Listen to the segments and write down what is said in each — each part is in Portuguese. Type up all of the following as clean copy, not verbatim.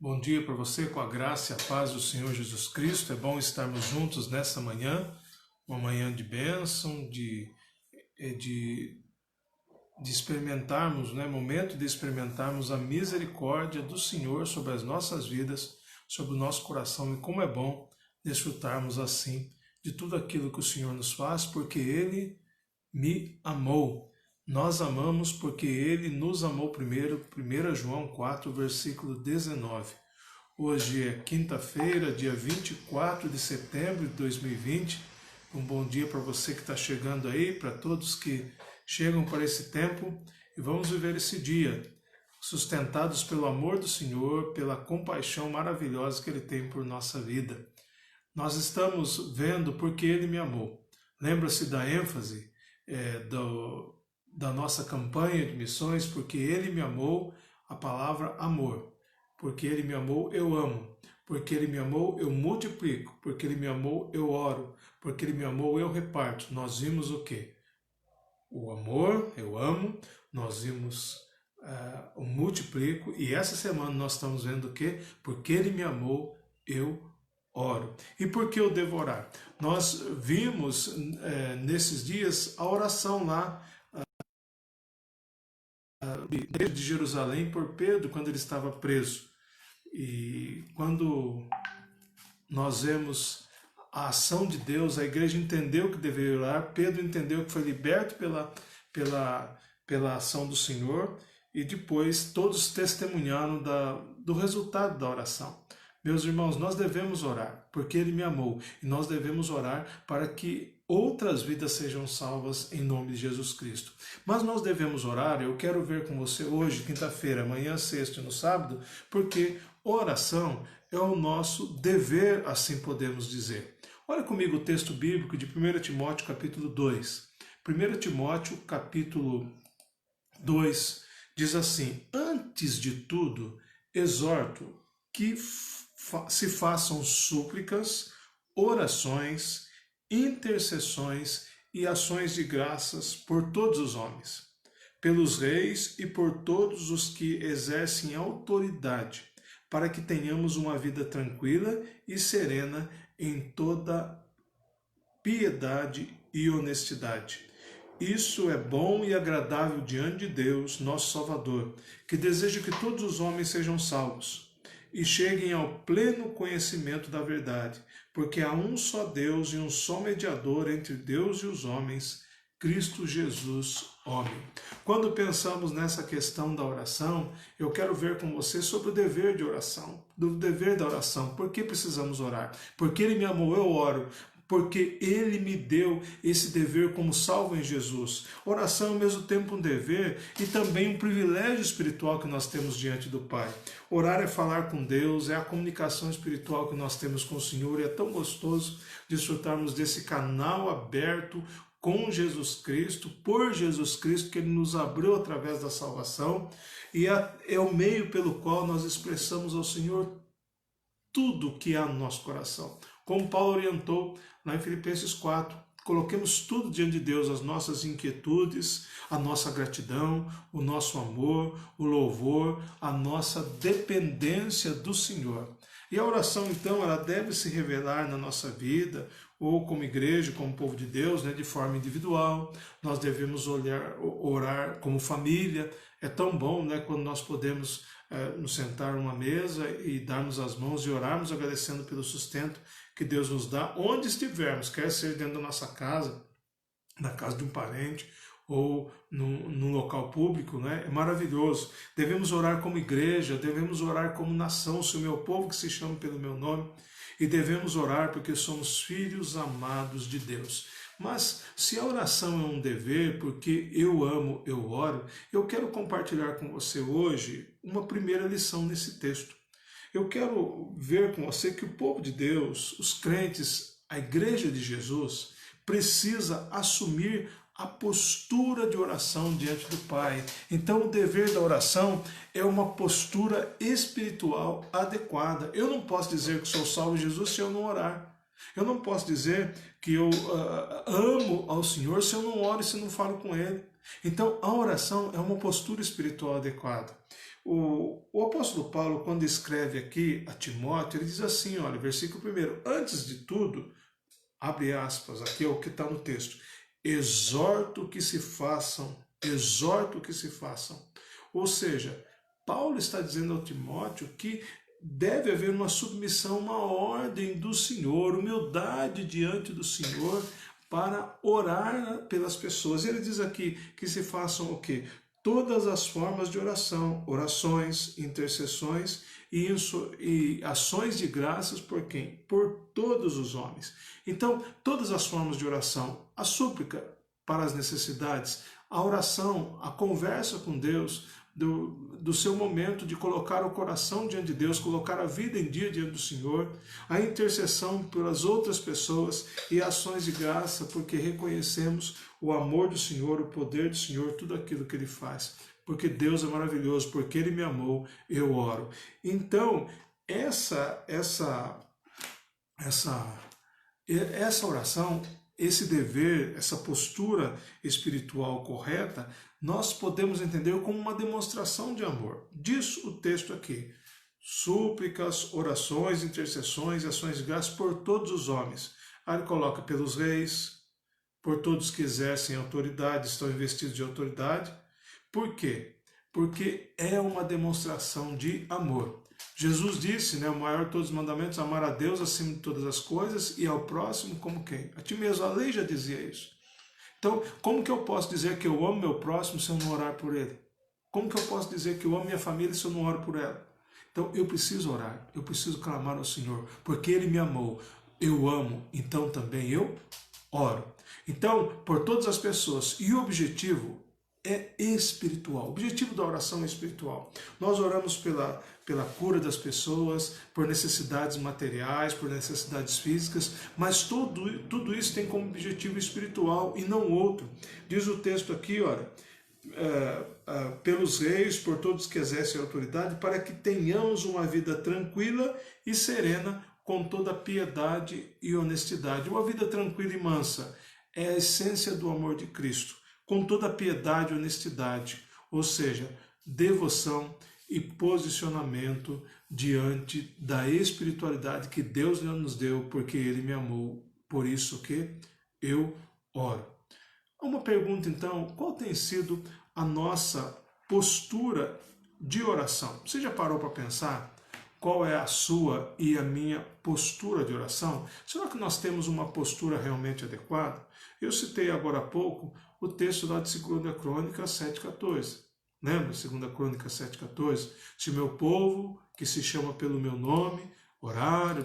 Bom dia para você, com a graça e a paz do Senhor Jesus Cristo. É bom estarmos juntos nesta manhã, uma manhã de bênção, de experimentarmos, momento de experimentarmos a misericórdia do Senhor sobre as nossas vidas, sobre o nosso coração, e como é bom desfrutarmos assim de tudo aquilo que o Senhor nos faz, porque Ele me amou. Nós amamos porque Ele nos amou primeiro. 1 João 4, versículo 19. Hoje é quinta-feira, dia 24 de setembro de 2020. Um bom dia para você que está chegando aí, para todos que chegam para esse tempo. E vamos viver esse dia sustentados pelo amor do Senhor, pela compaixão maravilhosa que Ele tem por nossa vida. Nós estamos vendo porque Ele me amou. Lembra-se da ênfase da nossa campanha de missões, porque Ele me amou, a palavra amor. Porque Ele me amou, eu amo. Porque Ele me amou, eu multiplico. Porque Ele me amou, eu oro. Porque Ele me amou, eu reparto. Nós vimos o quê? O amor, eu amo. Nós vimos o multiplico. E essa semana nós estamos vendo o quê? Porque Ele me amou, eu oro. E por que eu devo orar? Nós vimos nesses dias a oração lá de Jerusalém por Pedro quando ele estava preso. E quando nós vemos a ação de Deus, a igreja entendeu que deveria orar, Pedro entendeu que foi liberto pela ação do Senhor, e depois todos testemunharam do resultado da oração. Meus irmãos, nós devemos orar, porque Ele me amou, e nós devemos orar para que outras vidas sejam salvas em nome de Jesus Cristo. Mas nós devemos orar, eu quero ver com você hoje, quinta-feira, amanhã, sexta e no sábado, porque oração é o nosso dever, assim podemos dizer. Olha comigo o texto bíblico de 1 Timóteo capítulo 2. 1 Timóteo capítulo 2 diz assim: antes de tudo, exorto que se façam súplicas, orações, intercessões e ações de graças por todos os homens, pelos reis e por todos os que exercem autoridade, para que tenhamos uma vida tranquila e serena em toda piedade e honestidade. Isso é bom e agradável diante de Deus, nosso Salvador, que deseja que todos os homens sejam salvos e cheguem ao pleno conhecimento da verdade, porque há um só Deus e um só mediador entre Deus e os homens, Cristo Jesus, homem. Quando pensamos nessa questão da oração, eu quero ver com você sobre o dever de oração, do dever da oração. Por que precisamos orar? Porque Ele me amou, eu oro. Porque Ele me deu esse dever como salvo em Jesus. Oração é ao mesmo tempo um dever e também um privilégio espiritual que nós temos diante do Pai. Orar é falar com Deus, é a comunicação espiritual que nós temos com o Senhor, e é tão gostoso desfrutarmos desse canal aberto com Jesus Cristo, por Jesus Cristo, que Ele nos abriu através da salvação, e é o meio pelo qual nós expressamos ao Senhor tudo o que há no nosso coração. Como Paulo orientou lá em Filipenses 4, coloquemos tudo diante de Deus, as nossas inquietudes, a nossa gratidão, o nosso amor, o louvor, a nossa dependência do Senhor. E a oração, então, ela deve se revelar na nossa vida, ou como igreja, como povo de Deus, de forma individual. Nós devemos orar como família. É tão bom quando nós podemos nos sentar numa mesa e darmos as mãos e orarmos agradecendo pelo sustento que Deus nos dá, onde estivermos, quer ser dentro da nossa casa, na casa de um parente, ou num local público, é maravilhoso. Devemos orar como igreja, devemos orar como nação, se o meu povo que se chama pelo meu nome, e devemos orar porque somos filhos amados de Deus. Mas se a oração é um dever, porque eu amo, eu oro, eu quero compartilhar com você hoje uma primeira lição nesse texto. Eu quero ver com você que o povo de Deus, os crentes, a igreja de Jesus, precisa assumir a postura de oração diante do Pai. Então o dever da oração é uma postura espiritual adequada. Eu não posso dizer que sou salvo em Jesus se eu não orar. Eu não posso dizer que eu amo ao Senhor se eu não oro e se eu não falo com Ele. Então, a oração é uma postura espiritual adequada. O apóstolo Paulo, quando escreve aqui a Timóteo, ele diz assim, olha, versículo 1, antes de tudo, abre aspas, aqui é o que está no texto, exorto que se façam. Ou seja, Paulo está dizendo ao Timóteo que deve haver uma submissão, uma ordem do Senhor, humildade diante do Senhor para orar pelas pessoas. Ele diz aqui que se façam o quê? Todas as formas de oração, orações, intercessões e ações de graças por quem? Por todos os homens. Então, todas as formas de oração, a súplica para as necessidades, a oração, a conversa com Deus, do seu momento de colocar o coração diante de Deus, colocar a vida em dia diante do Senhor, a intercessão pelas outras pessoas e ações de graça, porque reconhecemos o amor do Senhor, o poder do Senhor, tudo aquilo que Ele faz. Porque Deus é maravilhoso, porque Ele me amou, eu oro. Então, essa oração, esse dever, essa postura espiritual correta, nós podemos entender como uma demonstração de amor. Diz o texto aqui, súplicas, orações, intercessões e ações de graça por todos os homens. Aí ele coloca pelos reis, por todos que exercem autoridade, estão investidos de autoridade. Por quê? Porque é uma demonstração de amor. Jesus disse, o maior de todos os mandamentos, amar a Deus acima de todas as coisas e ao próximo como quem? A ti mesmo, a lei já dizia isso. Então, como que eu posso dizer que eu amo meu próximo se eu não orar por ele? Como que eu posso dizer que eu amo minha família se eu não oro por ela? Então, eu preciso orar, eu preciso clamar ao Senhor, porque Ele me amou, eu amo, então também eu oro. Então, por todas as pessoas, e o objetivo é espiritual. O objetivo da oração é espiritual. Nós oramos pela cura das pessoas, por necessidades materiais, por necessidades físicas, mas tudo isso tem como objetivo espiritual e não outro. Diz o texto aqui, olha, pelos reis, por todos que exercem autoridade, para que tenhamos uma vida tranquila e serena, com toda piedade e honestidade. Uma vida tranquila e mansa é a essência do amor de Cristo, com toda piedade e honestidade, ou seja, devoção e posicionamento diante da espiritualidade que Deus nos deu, porque Ele me amou, por isso que eu oro. Uma pergunta então, qual tem sido a nossa postura de oração? Você já parou para pensar qual é a sua e a minha postura de oração? Será que nós temos uma postura realmente adequada? Eu citei agora há pouco o texto lá de 2 Crônicas 7,14. Lembra? 2 Crônicas 7,14. Se meu povo, que se chama pelo meu nome, orar,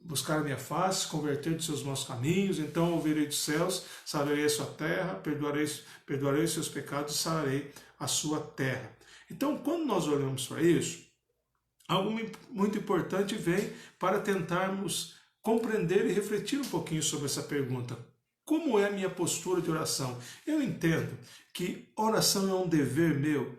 buscar a minha face, se converter dos seus maus caminhos, então ouvirei dos céus, sararei a sua terra, perdoarei os seus pecados e sararei a sua terra. Então, quando nós olhamos para isso, algo muito importante vem para tentarmos compreender e refletir um pouquinho sobre essa pergunta. Como é a minha postura de oração? Eu entendo que oração é um dever meu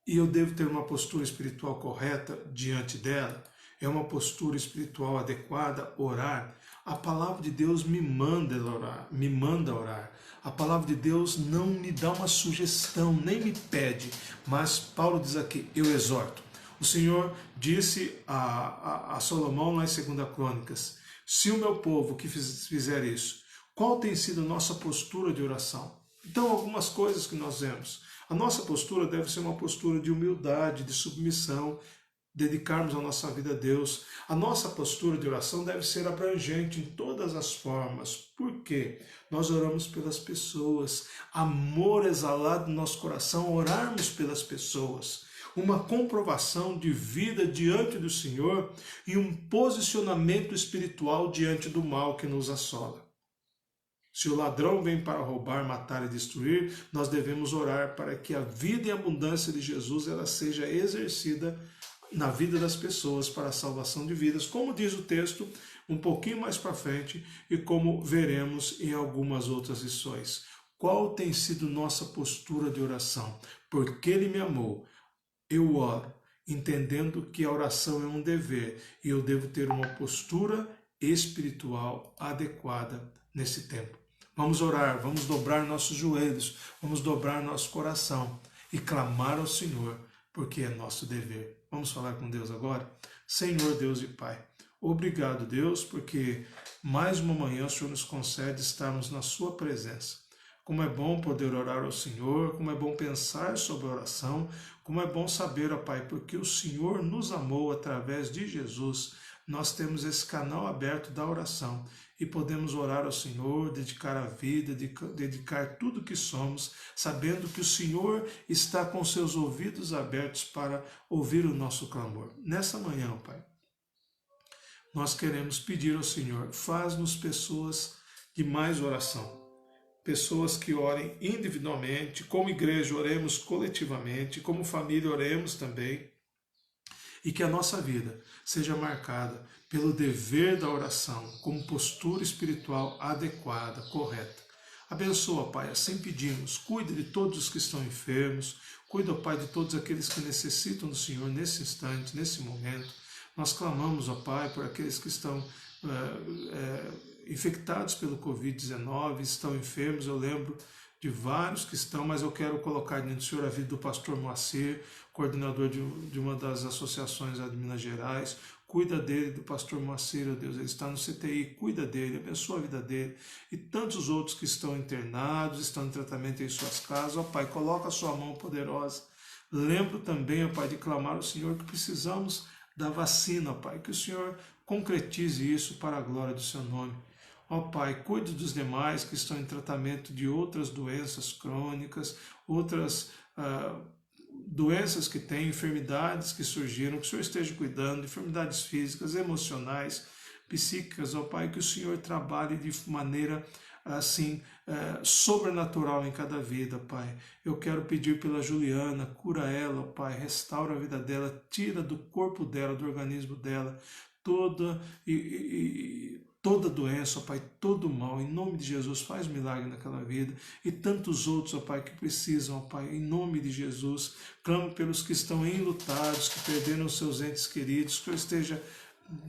e eu devo ter uma postura espiritual correta diante dela. É uma postura espiritual adequada, orar. A palavra de Deus me manda orar. A palavra de Deus não me dá uma sugestão, nem me pede, mas Paulo diz aqui, eu exorto. O Senhor disse a Salomão lá em 2 Crônicas, se o meu povo que fizer isso, qual tem sido a nossa postura de oração? Então, algumas coisas que nós vemos. A nossa postura deve ser uma postura de humildade, de submissão, dedicarmos a nossa vida a Deus. A nossa postura de oração deve ser abrangente em todas as formas. Por quê? Nós oramos pelas pessoas. Amor exalado no nosso coração, orarmos pelas pessoas. Uma comprovação de vida diante do Senhor e um posicionamento espiritual diante do mal que nos assola. Se o ladrão vem para roubar, matar e destruir, nós devemos orar para que a vida e a abundância de Jesus ela seja exercida na vida das pessoas para a salvação de vidas, como diz o texto um pouquinho mais para frente e como veremos em algumas outras lições. Qual tem sido nossa postura de oração? Porque Ele me amou, eu oro, entendendo que a oração é um dever e eu devo ter uma postura espiritual adequada nesse tempo. Vamos orar, vamos dobrar nossos joelhos, vamos dobrar nosso coração e clamar ao Senhor, porque é nosso dever. Vamos falar com Deus agora? Senhor Deus e Pai, obrigado, Deus, porque mais uma manhã o Senhor nos concede estarmos na sua presença. Como é bom poder orar ao Senhor, como é bom pensar sobre a oração, como é bom saber, ó Pai, porque o Senhor nos amou através de Jesus. Nós temos esse canal aberto da oração e podemos orar ao Senhor, dedicar a vida, dedicar tudo que somos, sabendo que o Senhor está com seus ouvidos abertos para ouvir o nosso clamor. Nessa manhã, Pai, nós queremos pedir ao Senhor, faz-nos pessoas de mais oração. Pessoas que orem individualmente, como igreja oremos coletivamente, como família oremos também, e que a nossa vida seja marcada pelo dever da oração, como postura espiritual adequada, correta. Abençoa, Pai, assim pedimos, cuida de todos os que estão enfermos, cuida, Pai, de todos aqueles que necessitam do Senhor nesse instante, nesse momento. Nós clamamos, ó Pai, por aqueles que estão infectados pelo Covid-19, estão enfermos. Eu lembro de vários que estão, mas eu quero colocar diante do Senhor a vida do pastor Moacir, coordenador de uma das associações de Minas Gerais. Cuida dele, do pastor Moacir, ó Deus, ele está no CTI, cuida dele, abençoa a vida dele. E tantos outros que estão internados, estão em tratamento em suas casas. Ó Pai, coloca a sua mão poderosa. Lembro também, ó Pai, de clamar ao Senhor que precisamos da vacina, ó Pai, que o Senhor concretize isso para a glória do seu nome. Ó Pai, cuide dos demais que estão em tratamento de outras doenças crônicas, outras doenças que têm, enfermidades que surgiram, que o Senhor esteja cuidando, enfermidades físicas, emocionais, psíquicas. Ó Pai, que o Senhor trabalhe de maneira assim, sobrenatural em cada vida, Pai. Eu quero pedir pela Juliana, cura ela, Pai, restaura a vida dela, tira do corpo dela, do organismo dela, toda doença, ó Pai, todo mal, em nome de Jesus, faz milagre naquela vida, e tantos outros, ó Pai, que precisam, ó Pai, em nome de Jesus, clamo pelos que estão enlutados, que perderam seus entes queridos, que eu esteja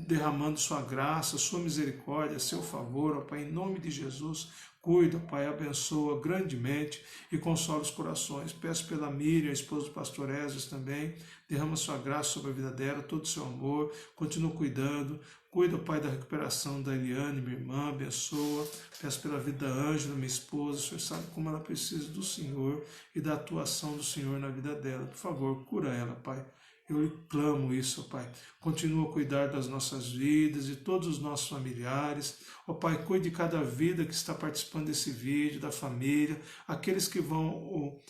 derramando sua graça, sua misericórdia, seu favor, ó Pai, em nome de Jesus. Cuida, Pai, abençoa grandemente e consola os corações. Peço pela Miriam, a esposa do pastor Esdras também, derrama sua graça sobre a vida dela, todo o seu amor, continua cuidando. Cuida, Pai, da recuperação da Eliane, minha irmã, abençoa. Peço pela vida da Ângela, minha esposa, o Senhor sabe como ela precisa do Senhor e da atuação do Senhor na vida dela. Por favor, cura ela, Pai. Eu lhe clamo isso, ó Pai. Continua a cuidar das nossas vidas e todos os nossos familiares. Ó Pai, cuide de cada vida que está participando desse vídeo, da família, aqueles que vão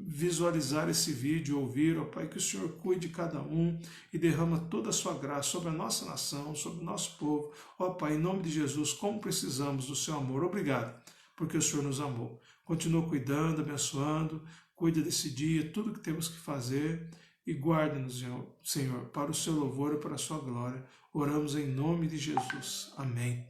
visualizar esse vídeo, ouvir, ó Pai, que o Senhor cuide de cada um e derrama toda a sua graça sobre a nossa nação, sobre o nosso povo. Ó Pai, em nome de Jesus, como precisamos do seu amor. Obrigado, porque o Senhor nos amou. Continua cuidando, abençoando, cuida desse dia, tudo que temos que fazer e guarde-nos, Senhor, para o seu louvor e para a sua glória. Oramos em nome de Jesus. Amém.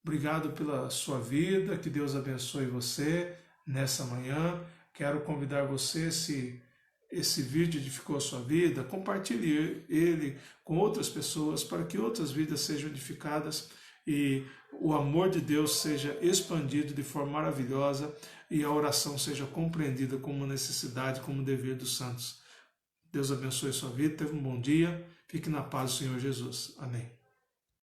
Obrigado pela sua vida, que Deus abençoe você nessa manhã. Quero convidar você, se esse vídeo edificou a sua vida, compartilhe ele com outras pessoas para que outras vidas sejam edificadas e o amor de Deus seja expandido de forma maravilhosa e a oração seja compreendida como necessidade, como dever dos santos. Deus abençoe a sua vida, tenha um bom dia, fique na paz do Senhor Jesus. Amém.